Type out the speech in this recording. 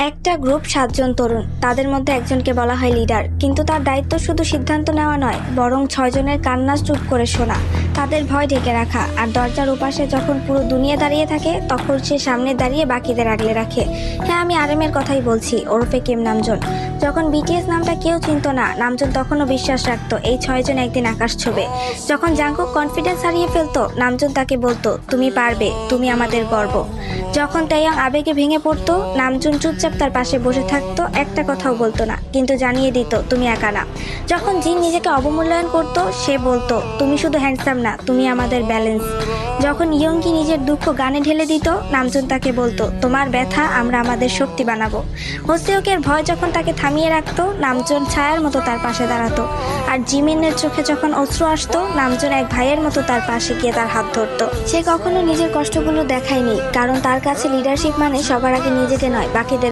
একটা গ্রুপ 7 জন তরুণ, তাদের মধ্যে একজনকে বলা হয় লিডার, কিন্তু তার দায়িত্ব শুধু সিদ্ধান্ত নেওয়া নয়, বরং 6 জনের কান্না চুপ করে শোনা, তাদের ভয় ঢেকে রাখা, আর দরজার ওপাশে যখন পুরো দুনিয়া দাঁড়িয়ে থাকে তখন সে সামনে দাঁড়িয়ে বাকিদের আগলে রাখে। হ্যাঁ, আমি আরএমের কথাই বলছি, ওরফে কিম নামজুন। যখন বিটিএস নামটা কেউ চিনত না, নামজুন তখনও বিশ্বাস রাখতো এই 6 জন একদিন আকাশ ছুবে। যখন জাংকুক কনফিডেন্স হারিয়ে ফেলতো, নামজুন তাকে বলতো, তুমি পারবে, তুমি আমাদের গর্ব। যখন তাইয়াং আবেগে ভেঙে পড়তো, নামজুন চুপচাপ তার পাশে বসে থাকতো, একটা কথাও বলতো না, কিন্তু জানিয়ে দিত তুমি একা না। যখন জিন নিজেকে অবমূল্যায়ন করতো, সে বলতো, তুমি শুধু হ্যান্ডসাম না, তুমি আমাদের ব্যালেন্স। যখন ইয়ংকি নিজের দুঃখ গানে ঢেলে দিত, নামজুন তাকে বলতো, তোমার ব্যথা আমরা আমাদের শক্তি বানাবো। হোসেওকের ভয় যখন তাকে থামিয়ে রাখতো, নামজুন ছায়ার মতো তার পাশে দাঁড়াতো। আর জিমিনের চোখে যখন অশ্রু আসতো, নামজুন এক ভাইয়ের মতো তার পাশে গিয়ে তার হাত ধরতো। সে কখনো নিজের কষ্টগুলো দেখায়নি, কারণ তার কাছে লিডারশিপ মানে সবার আগে নিজেকে নয়, বাকিদের